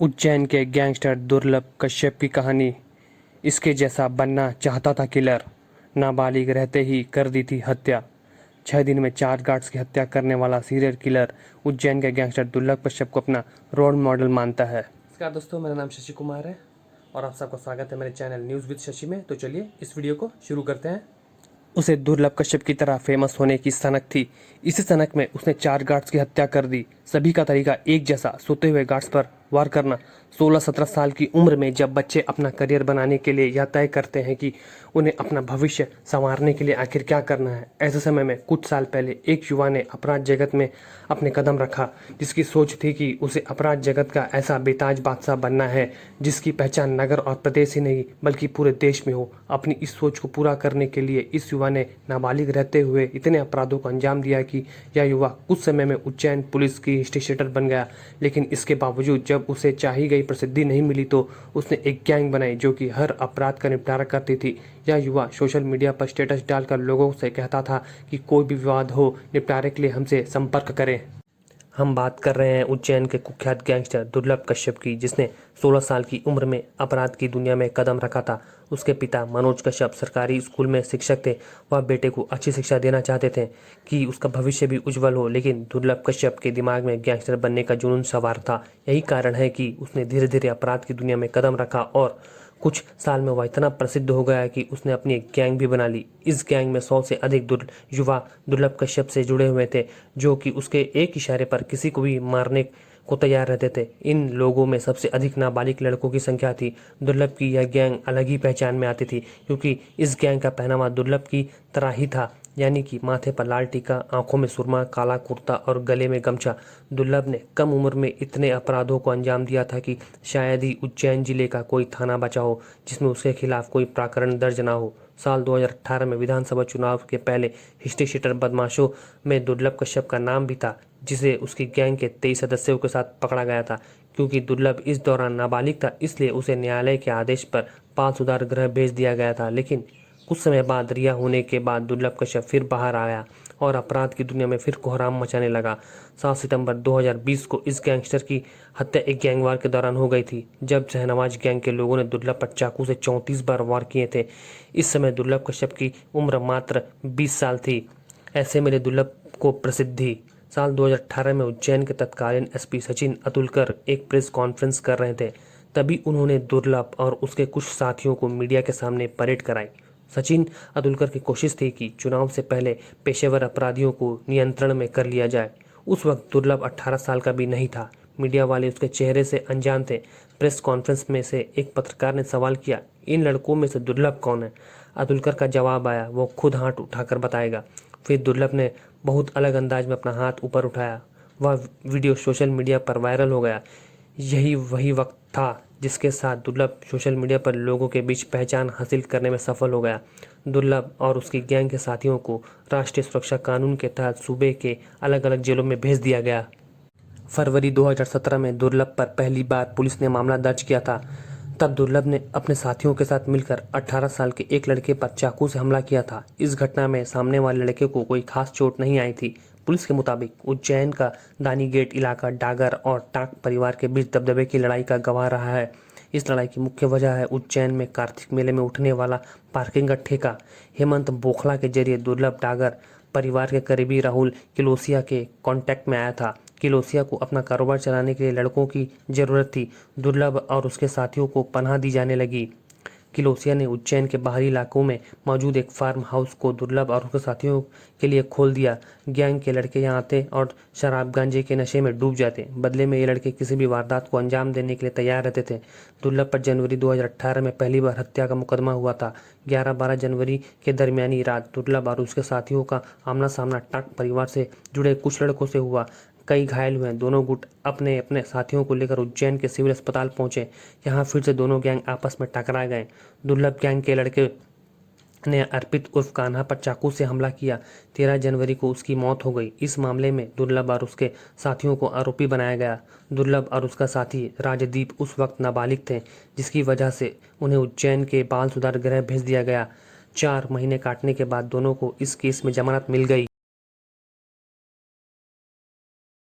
उज्जैन के गैंगस्टर दुर्लभ कश्यप की कहानी। इसके जैसा बनना चाहता था किलर, नाबालिग रहते ही कर दी थी हत्या। 6 दिन में 4 गार्ड्स की हत्या करने वाला सीरियल किलर उज्जैन के गैंगस्टर दुर्लभ कश्यप को अपना रोल मॉडल मानता है। नमस्कार दोस्तों, मेरा नाम शशि कुमार है और आप सबका स्वागत है मेरे चैनल न्यूज़ विद शशि में। तो चलिए इस वीडियो को शुरू करते हैं। उसे दुर्लभ कश्यप की तरह फेमस होने की सनक थी। इसी सनक में उसने 4 गार्ड्स की हत्या कर दी। सभी का तरीका एक जैसा, सोते हुए गार्ड्स पर वार करना। 16-17 साल की उम्र में जब बच्चे अपना करियर बनाने के लिए यह तय करते हैं कि उन्हें अपना भविष्य संवारने के लिए आखिर क्या करना है, ऐसे समय में कुछ साल पहले एक युवा ने अपराध जगत में अपने कदम रखा, जिसकी सोच थी कि उसे अपराध जगत का ऐसा बेताज बादशाह बनना है जिसकी पहचान नगर और प्रदेश ही नहीं बल्कि पूरे देश में हो। अपनी इस सोच को पूरा करने के लिए इस युवा ने नाबालिग रहते हुए इतने अपराधों को अंजाम दिया कि यह युवा कुछ समय में उज्जैन पुलिस की हिस्ट्री शीटर बन गया। लेकिन इसके बावजूद जब उसे चाही गई प्रसिद्धि नहीं मिली तो उसने एक गैंग बनाई जो कि हर अपराध का निपटारा करती थी। यह युवा सोशल मीडिया पर स्टेटस डालकर लोगों से कहता था कि कोई भी विवाद हो, निपटारे के लिए हमसे संपर्क करें। हम बात कर रहे हैं उज्जैन के कुख्यात गैंगस्टर दुर्लभ कश्यप की, जिसने 16 साल की उम्र में अपराध की दुनिया में कदम रखा था। उसके पिता मनोज कश्यप सरकारी स्कूल में शिक्षक थे। वह बेटे को अच्छी शिक्षा देना चाहते थे कि उसका भविष्य भी उज्जवल हो, लेकिन दुर्लभ कश्यप के दिमाग में गैंगस्टर बनने का जुनून सवार था। यही कारण है कि उसने धीरे धीरे अपराध की दुनिया में कदम रखा और कुछ साल में वह इतना प्रसिद्ध हो गया कि उसने अपनी एक गैंग भी बना ली। इस गैंग में 100 से अधिक युवा दुर्लभ कश्यप से जुड़े हुए थे, जो कि उसके एक इशारे पर किसी को भी मारने को तैयार रहते थे। इन लोगों में सबसे अधिक नाबालिग लड़कों की संख्या थी। दुर्लभ की यह गैंग अलग ही पहचान में आती थी, क्योंकि इस गैंग का पहनावा दुर्लभ की तरह ही था, यानी कि माथे पर लाल टीका, आंखों में सुरमा, काला कुर्ता और गले में गमछा। दुर्लभ ने कम उम्र में इतने अपराधों को अंजाम दिया था कि शायद ही उज्जैन जिले का कोई थाना बचा हो जिसमें उसके खिलाफ कोई प्रकरण दर्ज ना हो। साल 2018 में विधानसभा चुनाव के पहले हिस्ट्री शीटर बदमाशों में दुर्लभ कश्यप का नाम भी था, जिसे उसकी गैंग के 23 सदस्यों के साथ पकड़ा गया था। क्योंकि दुर्लभ इस दौरान नाबालिग था, इसलिए उसे न्यायालय के आदेश पर बाल सुधार गृह भेज दिया गया था। लेकिन कुछ समय बाद रिहा होने के बाद दुर्लभ कश्यप फिर बाहर आया और अपराध की दुनिया में फिर कोहराम मचाने लगा। 7 सितंबर 2020 को इस गैंगस्टर की हत्या एक गैंगवार के दौरान हो गई थी, जब शहनवाज गैंग के लोगों ने दुर्लभ पर चाकू से 34 बार वार किए थे। इस समय दुर्लभ कश्यप की उम्र मात्र 20 साल थी। ऐसे में दुर्लभ को प्रसिद्धि। साल 2018 में उज्जैन के तत्कालीन एसपी सचिन अतुलकर एक प्रेस कॉन्फ्रेंस कर रहे थे। तभी उन्होंने दुर्लभ और उसके कुछ साथियों को मीडिया के सामने परेड कराई। सचिन अतुलकर की कोशिश थी कि चुनाव से पहले पेशेवर अपराधियों को नियंत्रण में कर लिया जाए। उस वक्त दुर्लभ 18 साल का भी नहीं था। मीडिया वाले उसके चेहरे से अनजान थे। प्रेस कॉन्फ्रेंस में से एक पत्रकार ने सवाल किया, इन लड़कों में से दुर्लभ कौन है? अतुलकर का जवाब आया, वो खुद हाथ उठाकर बताएगा। फिर दुर्लभ ने बहुत अलग अंदाज में अपना हाथ ऊपर उठाया। वह वीडियो सोशल मीडिया पर वायरल हो गया। यही वही वक्त था जिसके साथ दुर्लभ सोशल मीडिया पर लोगों के बीच पहचान हासिल करने में सफल हो गया। दुर्लभ और उसकी गैंग के साथियों को राष्ट्रीय सुरक्षा कानून के तहत सूबे के अलग अलग जेलों में भेज दिया गया। फरवरी 2017 में दुर्लभ पर पहली बार पुलिस ने मामला दर्ज किया था। तब दुर्लभ ने अपने साथियों के साथ मिलकर 18 साल के एक लड़के पर चाकू से हमला किया था। इस घटना में सामने वाले लड़के को कोई खास चोट नहीं आई थी। पुलिस के मुताबिक उज्जैन का दानी गेट इलाका डागर और टाक परिवार के बीच दबदबे की लड़ाई का गवाह रहा है। इस लड़ाई की मुख्य वजह है उज्जैन में कार्तिक मेले में उठने वाला पार्किंग का ठेका। हेमंत बोखला के जरिए दुर्लभ डागर परिवार के करीबी राहुल किलोसिया के कांटेक्ट में आया था। किलोसिया को अपना कारोबार चलाने के लिए लड़कों की जरूरत थी। दुर्लभ और उसके साथियों को पनाह दी जाने लगी। किलोसिया ने उज्जैन के बाहरी इलाकों में मौजूद एक फार्म हाउस को दुर्लभ और उसके साथियों के लिए खोल दिया। गैंग के लड़के यहाँ आते और शराब गांजे के नशे में डूब जाते। बदले में ये लड़के किसी भी वारदात को अंजाम देने के लिए तैयार रहते थे। दुर्लभ पर जनवरी 2018 में पहली बार हत्या का मुकदमा हुआ था। 11-12 जनवरी के दरमियानी रात दुर्लभ और उसके साथियों का आमना सामना टाक परिवार से जुड़े कुछ लड़कों से हुआ। कई घायल हुए। दोनों गुट अपने अपने साथियों को लेकर उज्जैन के सिविल अस्पताल पहुंचे। यहाँ फिर से दोनों गैंग आपस में टकरा गए। दुर्लभ गैंग के लड़के ने अर्पित उर्फ कान्हा पर चाकू से हमला किया। 13 जनवरी को उसकी मौत हो गई। इस मामले में दुर्लभ और उसके साथियों को आरोपी बनाया गया। दुर्लभ और उसका साथी राजदीप उस वक्त नाबालिग थे, जिसकी वजह से उन्हें उज्जैन के बाल सुधार गृह भेज दिया गया। 4 महीने काटने के बाद दोनों को इस केस में जमानत मिल गई।